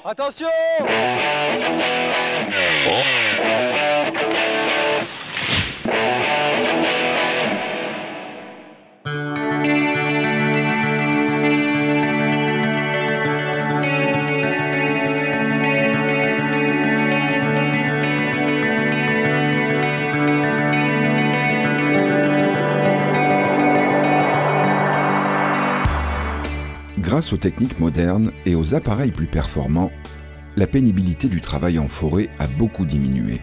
Attention! Grâce aux techniques modernes et aux appareils plus performants, la pénibilité du travail en forêt a beaucoup diminué.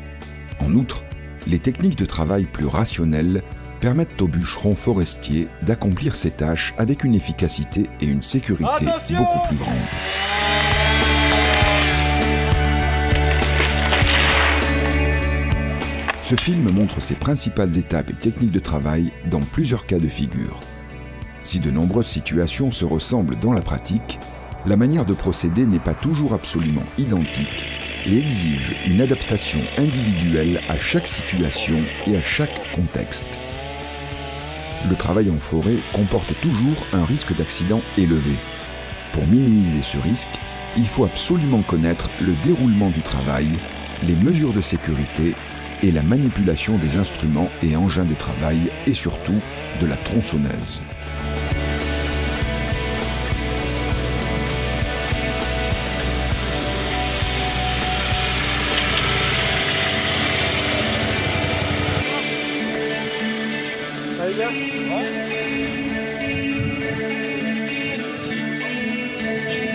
En outre, les techniques de travail plus rationnelles permettent aux bûcherons forestiers d'accomplir ces tâches avec une efficacité et une sécurité beaucoup plus grandes. Ce film montre ses principales étapes et techniques de travail dans plusieurs cas de figure. Si de nombreuses situations se ressemblent dans la pratique, la manière de procéder n'est pas toujours absolument identique et exige une adaptation individuelle à chaque situation et à chaque contexte. Le travail en forêt comporte toujours un risque d'accident élevé. Pour minimiser ce risque, il faut absolument connaître le déroulement du travail, les mesures de sécurité et la manipulation des instruments et engins de travail et surtout de la tronçonneuse.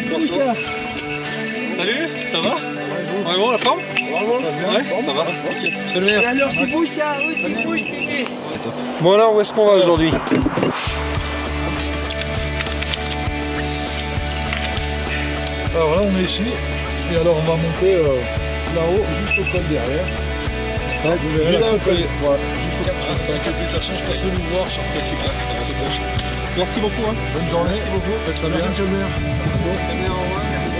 Bonsoir. Salut, ça va? Vraiment la forme? Ouais, ça va. C'est le meilleur. Et alors, c'est beau ça, oui, c'est beau, bébé. Bon alors, où est-ce qu'on va aujourd'hui? Alors là, on est ici, et alors on va monter là-haut, juste au col derrière. Ouais, vous verrez, juste au col. Ouais, De toute façon, je passe nous voir sur le super. Merci beaucoup. Hein. bonne journée. Merci beaucoup. Faites ça bien. Merci, monsieur le maire. Très bien, au revoir. Merci.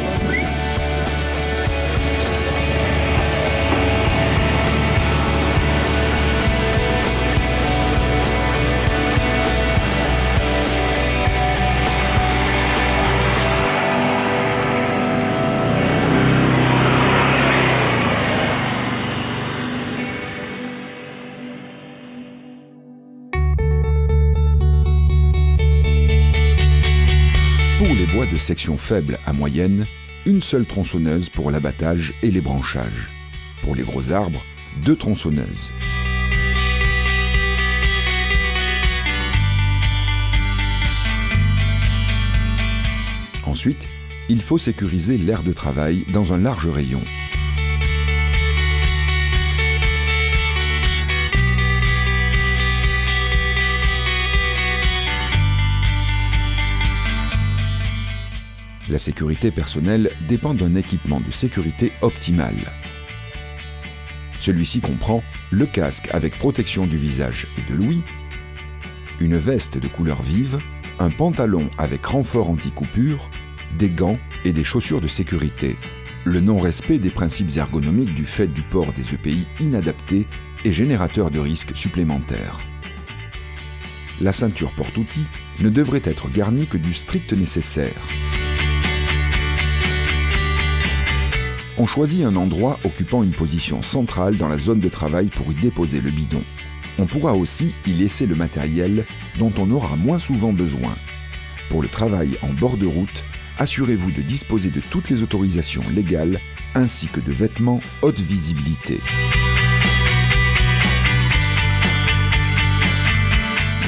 Pour les bois de section faible à moyenne, une seule tronçonneuse pour l'abattage et les branchages. Pour les gros arbres, 2 tronçonneuses. Ensuite, il faut sécuriser l'aire de travail dans un large rayon. La sécurité personnelle dépend d'un équipement de sécurité optimal. Celui-ci comprend le casque avec protection du visage et de l'ouïe, une veste de couleur vive, un pantalon avec renfort anti-coupure, des gants et des chaussures de sécurité. Le non-respect des principes ergonomiques du fait du port des EPI inadaptés est générateur de risques supplémentaires. La ceinture porte-outils ne devrait être garnie que du strict nécessaire. On choisit un endroit occupant une position centrale dans la zone de travail pour y déposer le bidon. On pourra aussi y laisser le matériel dont on aura moins souvent besoin. Pour le travail en bord de route, assurez-vous de disposer de toutes les autorisations légales ainsi que de vêtements haute visibilité.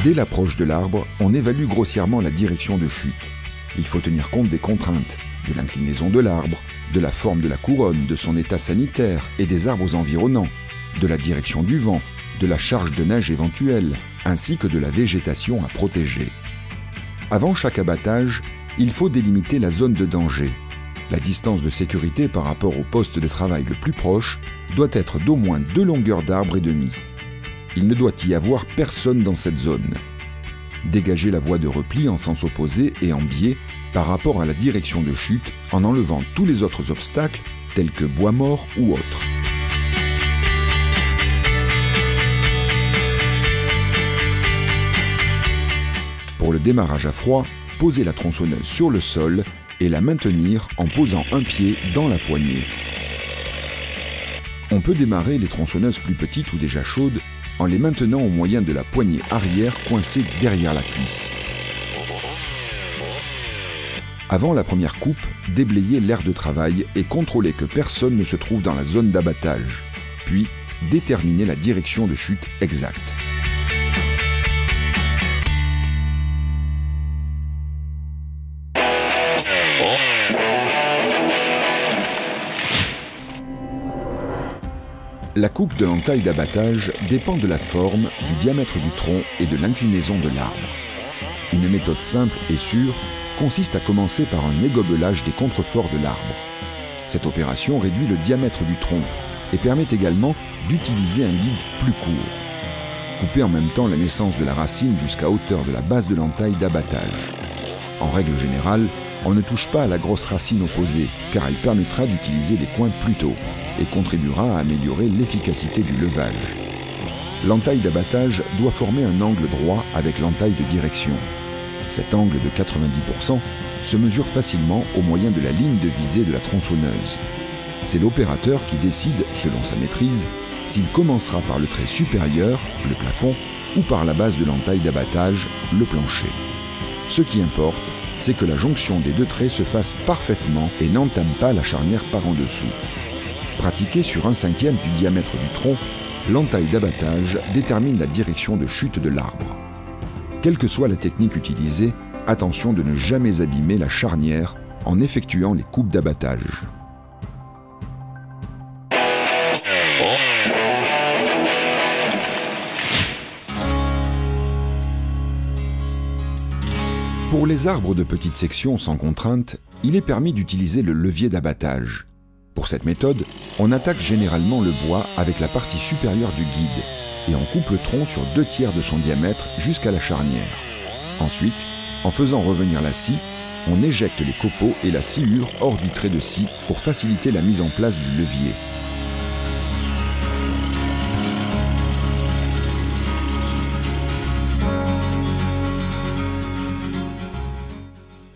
Dès l'approche de l'arbre, on évalue grossièrement la direction de chute. Il faut tenir compte des contraintes, de l'inclinaison de l'arbre, de la forme de la couronne, de son état sanitaire et des arbres environnants, de la direction du vent, de la charge de neige éventuelle, ainsi que de la végétation à protéger. Avant chaque abattage, il faut délimiter la zone de danger. La distance de sécurité par rapport au poste de travail le plus proche doit être d'au moins 2 longueurs d'arbre et demi. Il ne doit y avoir personne dans cette zone. Dégagez la voie de repli en sens opposé et en biais par rapport à la direction de chute en enlevant tous les autres obstacles tels que bois mort ou autres. Pour le démarrage à froid, posez la tronçonneuse sur le sol et la maintenir en posant un pied dans la poignée. On peut démarrer les tronçonneuses plus petites ou déjà chaudes en les maintenant au moyen de la poignée arrière coincée derrière la cuisse. Avant la première coupe, déblayez l'aire de travail et contrôlez que personne ne se trouve dans la zone d'abattage. Puis, déterminez la direction de chute exacte. La coupe de l'entaille d'abattage dépend de la forme, du diamètre du tronc et de l'inclinaison de l'arbre. Une méthode simple et sûre consiste à commencer par un égobelage des contreforts de l'arbre. Cette opération réduit le diamètre du tronc et permet également d'utiliser un guide plus court. Coupez en même temps la naissance de la racine jusqu'à hauteur de la base de l'entaille d'abattage. En règle générale, on ne touche pas à la grosse racine opposée car elle permettra d'utiliser les coins plus tôt et contribuera à améliorer l'efficacité du levage. L'entaille d'abattage doit former un angle droit avec l'entaille de direction. Cet angle de 90% se mesure facilement au moyen de la ligne de visée de la tronçonneuse. C'est l'opérateur qui décide, selon sa maîtrise, s'il commencera par le trait supérieur, le plafond, ou par la base de l'entaille d'abattage, le plancher. Ce qui importe, c'est que la jonction des deux traits se fasse parfaitement et n'entame pas la charnière par en dessous. Pratiquée sur 1/5 du diamètre du tronc, l'entaille d'abattage détermine la direction de chute de l'arbre. Quelle que soit la technique utilisée, attention de ne jamais abîmer la charnière en effectuant les coupes d'abattage. Pour les arbres de petite section sans contrainte, il est permis d'utiliser le levier d'abattage. Pour cette méthode, on attaque généralement le bois avec la partie supérieure du guide et on coupe le tronc sur 2/3 de son diamètre jusqu'à la charnière. Ensuite, en faisant revenir la scie, on éjecte les copeaux et la sciure hors du trait de scie pour faciliter la mise en place du levier.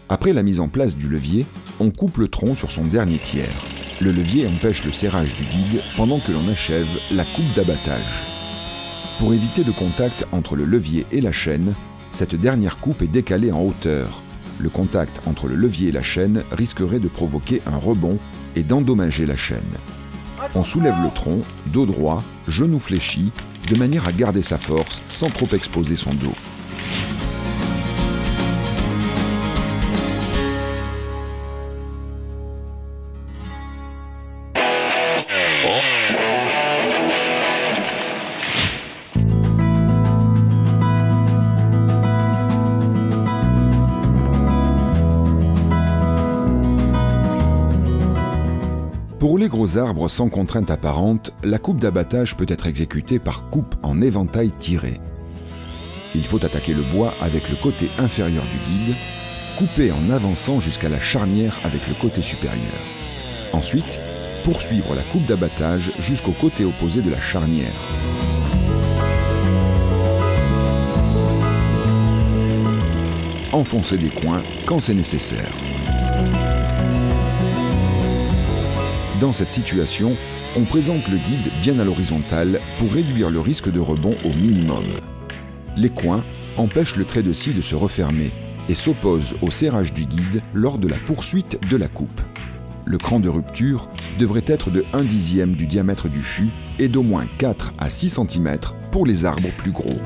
Après la mise en place du levier, on coupe le tronc sur son dernier tiers. Le levier empêche le serrage du guide pendant que l'on achève la coupe d'abattage. Pour éviter le contact entre le levier et la chaîne, cette dernière coupe est décalée en hauteur. Le contact entre le levier et la chaîne risquerait de provoquer un rebond et d'endommager la chaîne. On soulève le tronc, dos droit, genou fléchi, de manière à garder sa force sans trop exposer son dos. Pour les gros arbres sans contrainte apparente, la coupe d'abattage peut être exécutée par coupe en éventail tiré. Il faut attaquer le bois avec le côté inférieur du guide, couper en avançant jusqu'à la charnière avec le côté supérieur. Ensuite, poursuivre la coupe d'abattage jusqu'au côté opposé de la charnière. Enfoncer des coins quand c'est nécessaire. Dans cette situation, on présente le guide bien à l'horizontale pour réduire le risque de rebond au minimum. Les coins empêchent le trait de scie de se refermer et s'opposent au serrage du guide lors de la poursuite de la coupe. Le cran de rupture devrait être de 1/10 du diamètre du fût et d'au moins 4 à 6 cm pour les arbres plus gros.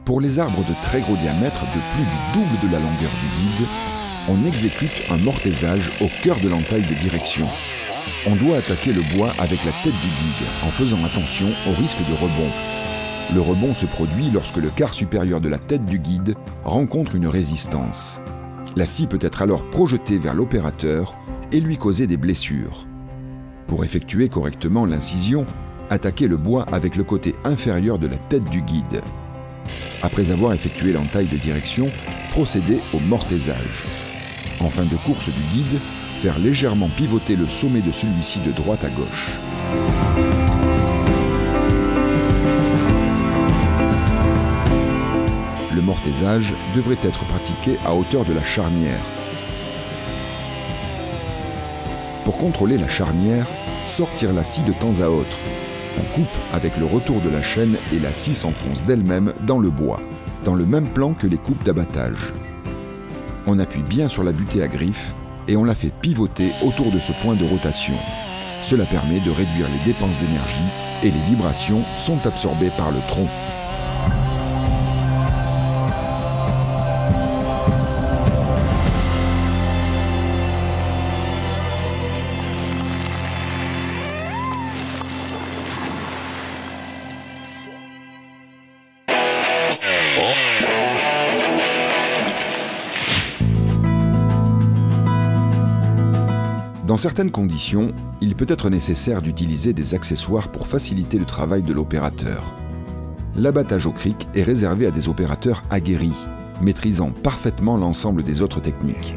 Pour les arbres de très gros diamètre, de plus du double de la longueur du guide, on exécute un mortaisage au cœur de l'entaille de direction. On doit attaquer le bois avec la tête du guide, en faisant attention au risque de rebond. Le rebond se produit lorsque le quart supérieur de la tête du guide rencontre une résistance. La scie peut être alors projetée vers l'opérateur et lui causer des blessures. Pour effectuer correctement l'incision, attaquez le bois avec le côté inférieur de la tête du guide. Après avoir effectué l'entaille de direction, procédez au mortaisage. En fin de course du guide, faire légèrement pivoter le sommet de celui-ci de droite à gauche. Le mortaisage devrait être pratiqué à hauteur de la charnière. Pour contrôler la charnière, sortir la scie de temps à autre. On coupe avec le retour de la chaîne et la scie s'enfonce d'elle-même dans le bois, dans le même plan que les coupes d'abattage. On appuie bien sur la butée à griffes et on la fait pivoter autour de ce point de rotation. Cela permet de réduire les dépenses d'énergie et les vibrations sont absorbées par le tronc. Dans certaines conditions, il peut être nécessaire d'utiliser des accessoires pour faciliter le travail de l'opérateur. L'abattage au cric est réservé à des opérateurs aguerris, maîtrisant parfaitement l'ensemble des autres techniques.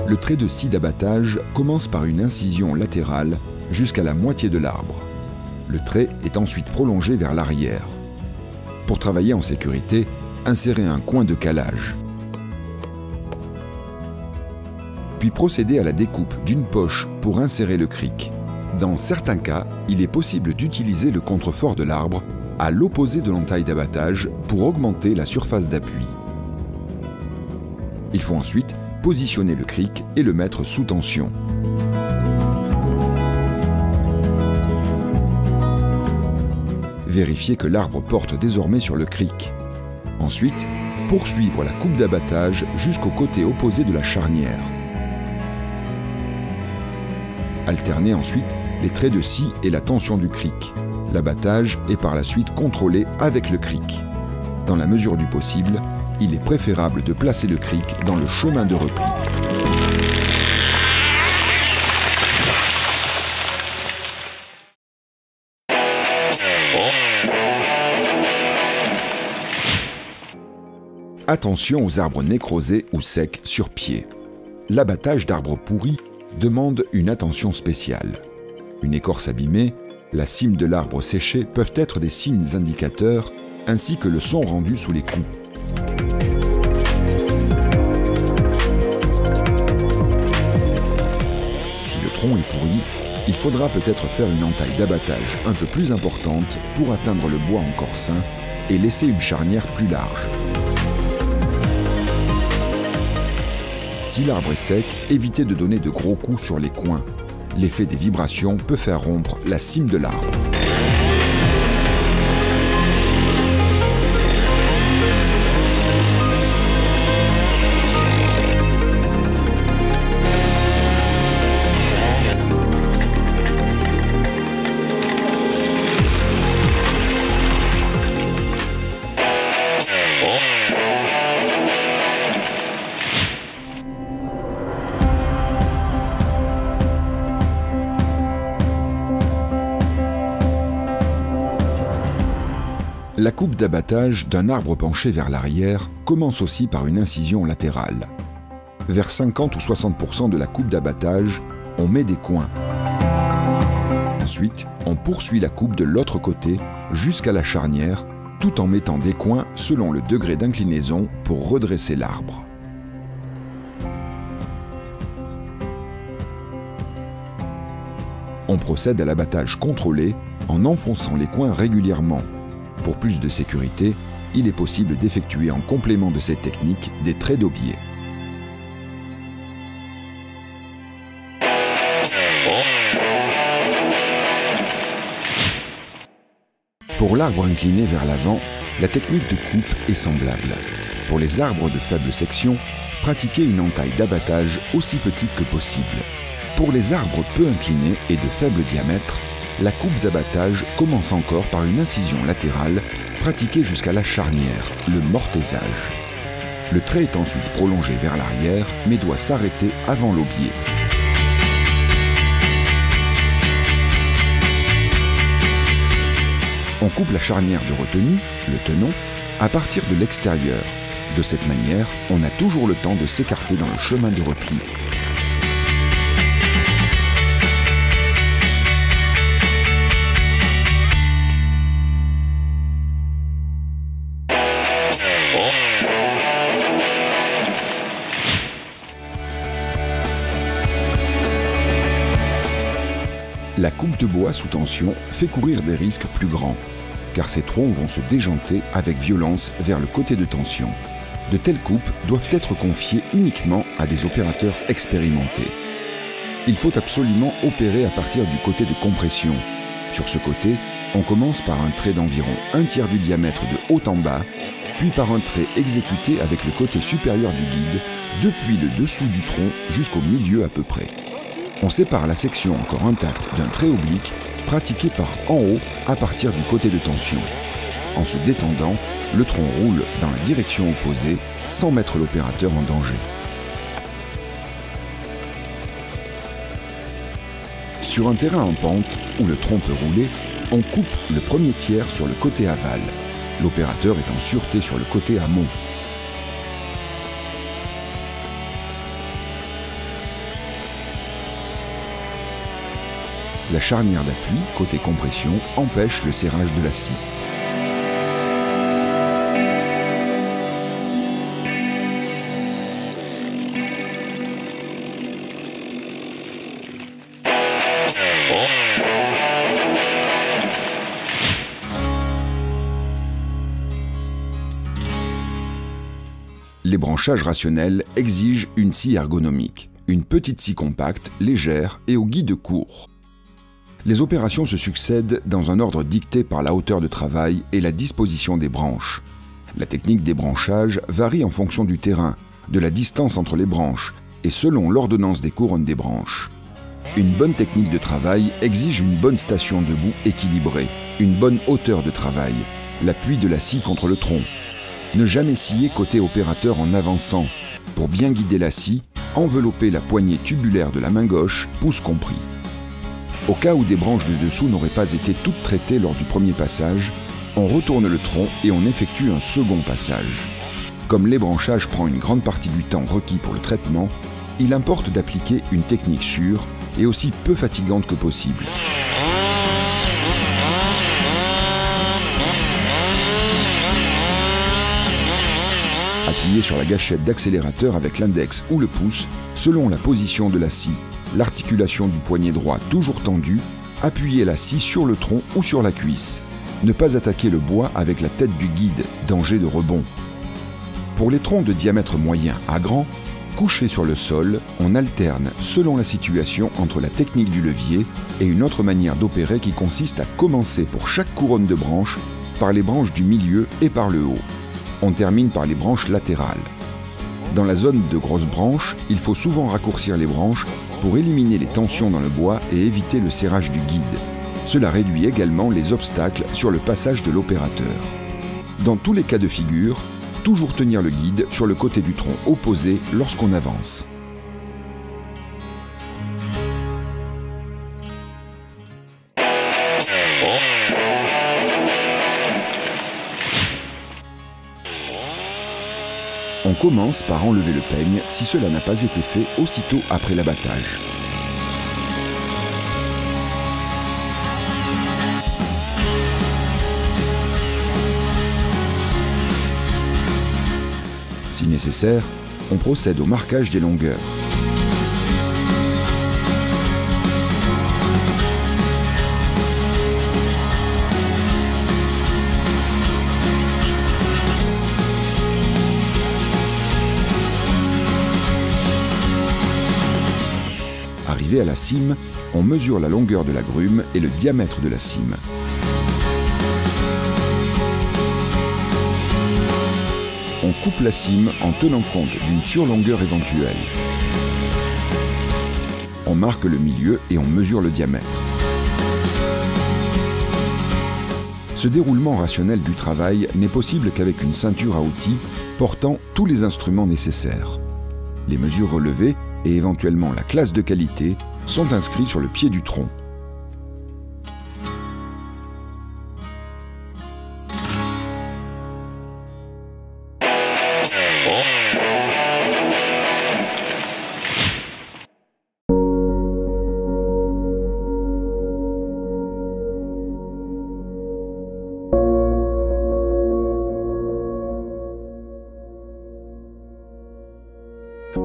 Le trait de scie d'abattage commence par une incision latérale jusqu'à la moitié de l'arbre. Le trait est ensuite prolongé vers l'arrière. Pour travailler en sécurité, insérez un coin de calage. Puis procédez à la découpe d'une poche pour insérer le cric. Dans certains cas, il est possible d'utiliser le contrefort de l'arbre à l'opposé de l'entaille d'abattage pour augmenter la surface d'appui. Il faut ensuite positionner le cric et le mettre sous tension. Vérifiez que l'arbre porte désormais sur le cric. Ensuite, poursuivre la coupe d'abattage jusqu'au côté opposé de la charnière. Alternez ensuite les traits de scie et la tension du cric. L'abattage est par la suite contrôlé avec le cric. Dans la mesure du possible, il est préférable de placer le cric dans le chemin de repli. Attention aux arbres nécrosés ou secs sur pied. L'abattage d'arbres pourris demande une attention spéciale. Une écorce abîmée, la cime de l'arbre séché peuvent être des signes indicateurs, ainsi que le son rendu sous les coups. Si le tronc est pourri, il faudra peut-être faire une entaille d'abattage un peu plus importante pour atteindre le bois encore sain et laisser une charnière plus large. Si l'arbre est sec, évitez de donner de gros coups sur les coins. L'effet des vibrations peut faire rompre la cime de l'arbre. La coupe d'abattage d'un arbre penché vers l'arrière commence aussi par une incision latérale. Vers 50 ou 60% de la coupe d'abattage, on met des coins. Ensuite, on poursuit la coupe de l'autre côté jusqu'à la charnière, tout en mettant des coins selon le degré d'inclinaison pour redresser l'arbre. On procède à l'abattage contrôlé en enfonçant les coins régulièrement. Pour plus de sécurité, il est possible d'effectuer en complément de cette technique des traits d'aubier. Pour l'arbre incliné vers l'avant, la technique de coupe est semblable. Pour les arbres de faible section, pratiquez une entaille d'abattage aussi petite que possible. Pour les arbres peu inclinés et de faible diamètre, la coupe d'abattage commence encore par une incision latérale pratiquée jusqu'à la charnière, le mortaisage. Le trait est ensuite prolongé vers l'arrière, mais doit s'arrêter avant l'aubier. On coupe la charnière de retenue, le tenon, à partir de l'extérieur. De cette manière, on a toujours le temps de s'écarter dans le chemin de repli. La coupe de bois sous tension fait courir des risques plus grands, car ces troncs vont se déjanter avec violence vers le côté de tension. De telles coupes doivent être confiées uniquement à des opérateurs expérimentés. Il faut absolument opérer à partir du côté de compression. Sur ce côté, on commence par un trait d'environ 1/3 du diamètre de haut en bas, puis par un trait exécuté avec le côté supérieur du guide, depuis le dessous du tronc jusqu'au milieu à peu près. On sépare la section encore intacte d'un trait oblique pratiqué par en haut à partir du côté de tension. En se détendant, le tronc roule dans la direction opposée sans mettre l'opérateur en danger. Sur un terrain en pente où le tronc peut rouler, on coupe le premier tiers sur le côté aval. L'opérateur est en sûreté sur le côté amont. La charnière d'appui, côté compression, empêche le serrage de la scie. Les branchages rationnels exigent une scie ergonomique, une petite scie compacte, légère et au guide court. Les opérations se succèdent dans un ordre dicté par la hauteur de travail et la disposition des branches. La technique des branchages varie en fonction du terrain, de la distance entre les branches et selon l'ordonnance des couronnes des branches. Une bonne technique de travail exige une bonne station debout équilibrée, une bonne hauteur de travail, l'appui de la scie contre le tronc. Ne jamais scier côté opérateur en avançant. Pour bien guider la scie, envelopper la poignée tubulaire de la main gauche, pouce compris. Au cas où des branches de dessous n'auraient pas été toutes traitées lors du premier passage, on retourne le tronc et on effectue un second passage. Comme l'ébranchage prend une grande partie du temps requis pour le traitement, il importe d'appliquer une technique sûre et aussi peu fatigante que possible. Appuyez sur la gâchette d'accélérateur avec l'index ou le pouce selon la position de la scie. L'articulation du poignet droit toujours tendue, appuyez la scie sur le tronc ou sur la cuisse. Ne pas attaquer le bois avec la tête du guide, danger de rebond. Pour les troncs de diamètre moyen à grand, couchés sur le sol, on alterne selon la situation entre la technique du levier et une autre manière d'opérer qui consiste à commencer pour chaque couronne de branches par les branches du milieu et par le haut. On termine par les branches latérales. Dans la zone de grosses branches, il faut souvent raccourcir les branches pour éliminer les tensions dans le bois et éviter le serrage du guide. Cela réduit également les obstacles sur le passage de l'opérateur. Dans tous les cas de figure, toujours tenir le guide sur le côté du tronc opposé lorsqu'on avance. On commence par enlever le peigne si cela n'a pas été fait aussitôt après l'abattage. Si nécessaire, on procède au marquage des longueurs. Arrivé à la cime, on mesure la longueur de la grume et le diamètre de la cime. On coupe la cime en tenant compte d'une surlongueur éventuelle. On marque le milieu et on mesure le diamètre. Ce déroulement rationnel du travail n'est possible qu'avec une ceinture à outils portant tous les instruments nécessaires. Les mesures relevées et éventuellement la classe de qualité sont inscrits sur le pied du tronc.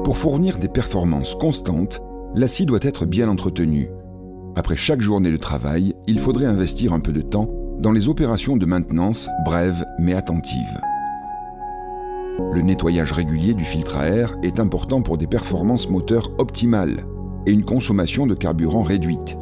Pour fournir des performances constantes, la scie doit être bien entretenue. Après chaque journée de travail, il faudrait investir un peu de temps dans les opérations de maintenance brèves mais attentives. Le nettoyage régulier du filtre à air est important pour des performances moteurs optimales et une consommation de carburant réduite.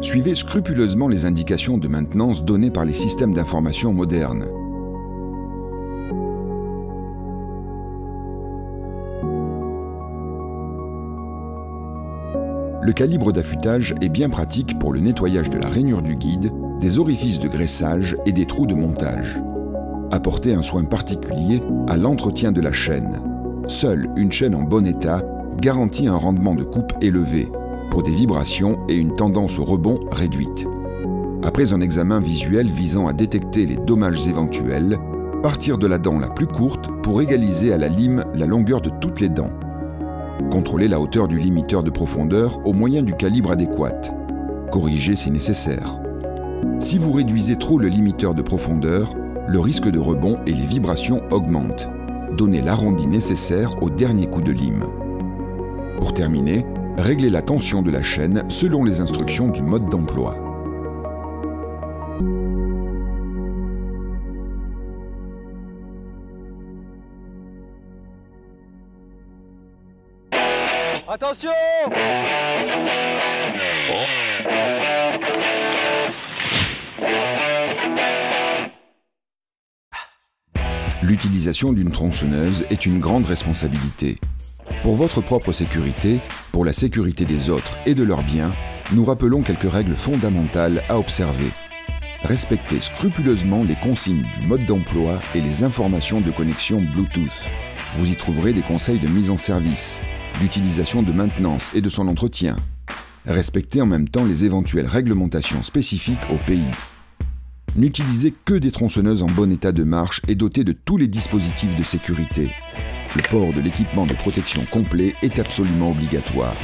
Suivez scrupuleusement les indications de maintenance données par les systèmes d'information modernes. Le calibre d'affûtage est bien pratique pour le nettoyage de la rainure du guide, des orifices de graissage et des trous de montage. Apportez un soin particulier à l'entretien de la chaîne. Seule une chaîne en bon état garantit un rendement de coupe élevé, pour des vibrations et une tendance au rebond réduite. Après un examen visuel visant à détecter les dommages éventuels, partir de la dent la plus courte pour égaliser à la lime la longueur de toutes les dents. Contrôlez la hauteur du limiteur de profondeur au moyen du calibre adéquat. Corrigez si nécessaire. Si vous réduisez trop le limiteur de profondeur, le risque de rebond et les vibrations augmentent. Donnez l'arrondi nécessaire au dernier coup de lime. Pour terminer, réglez la tension de la chaîne selon les instructions du mode d'emploi. Attention! L'utilisation d'une tronçonneuse est une grande responsabilité. Pour votre propre sécurité, pour la sécurité des autres et de leurs biens, nous rappelons quelques règles fondamentales à observer. Respectez scrupuleusement les consignes du mode d'emploi et les informations de connexion Bluetooth. Vous y trouverez des conseils de mise en service, d'utilisation de maintenance et de son entretien. Respectez en même temps les éventuelles réglementations spécifiques au pays. N'utilisez que des tronçonneuses en bon état de marche et dotées de tous les dispositifs de sécurité. Le port de l'équipement de protection complet est absolument obligatoire.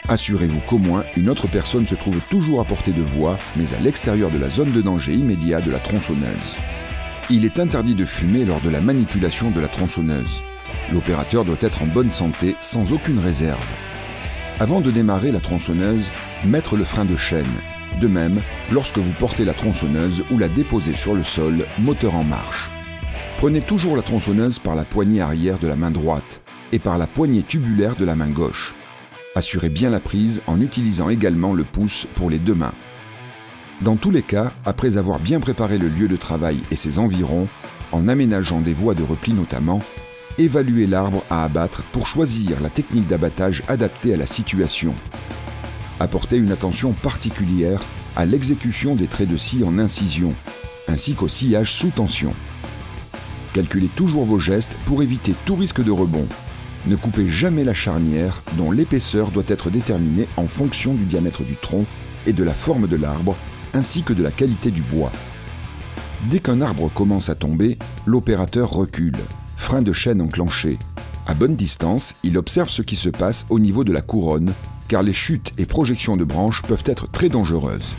Assurez-vous qu'au moins une autre personne se trouve toujours à portée de voie, mais à l'extérieur de la zone de danger immédiat de la tronçonneuse. Il est interdit de fumer lors de la manipulation de la tronçonneuse. L'opérateur doit être en bonne santé, sans aucune réserve. Avant de démarrer la tronçonneuse, mettre le frein de chaîne. De même, lorsque vous portez la tronçonneuse ou la déposez sur le sol, moteur en marche. Prenez toujours la tronçonneuse par la poignée arrière de la main droite et par la poignée tubulaire de la main gauche. Assurez bien la prise en utilisant également le pouce pour les deux mains. Dans tous les cas, après avoir bien préparé le lieu de travail et ses environs, en aménageant des voies de repli notamment, évaluez l'arbre à abattre pour choisir la technique d'abattage adaptée à la situation. Apportez une attention particulière à l'exécution des traits de scie en incision, ainsi qu'au sciage sous tension. Calculez toujours vos gestes pour éviter tout risque de rebond. Ne coupez jamais la charnière dont l'épaisseur doit être déterminée en fonction du diamètre du tronc et de la forme de l'arbre, ainsi que de la qualité du bois. Dès qu'un arbre commence à tomber, l'opérateur recule, frein de chaîne enclenché. À bonne distance, il observe ce qui se passe au niveau de la couronne, car les chutes et projections de branches peuvent être très dangereuses.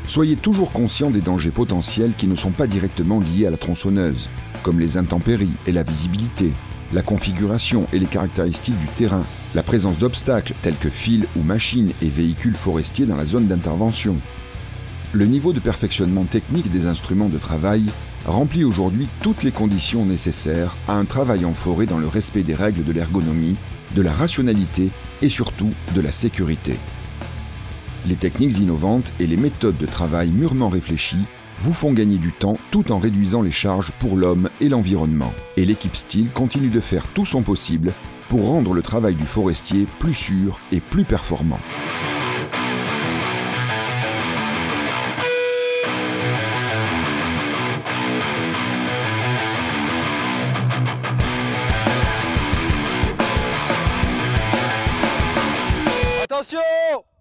Soyez toujours conscient des dangers potentiels qui ne sont pas directement liés à la tronçonneuse, comme les intempéries et la visibilité, la configuration et les caractéristiques du terrain, la présence d'obstacles tels que fils ou machines et véhicules forestiers dans la zone d'intervention. Le niveau de perfectionnement technique des instruments de travail remplit aujourd'hui toutes les conditions nécessaires à un travail en forêt dans le respect des règles de l'ergonomie, de la rationalité et surtout de la sécurité. Les techniques innovantes et les méthodes de travail mûrement réfléchies vous font gagner du temps tout en réduisant les charges pour l'homme et l'environnement. Et l'équipe Stihl continue de faire tout son possible pour rendre le travail du forestier plus sûr et plus performant. Attention!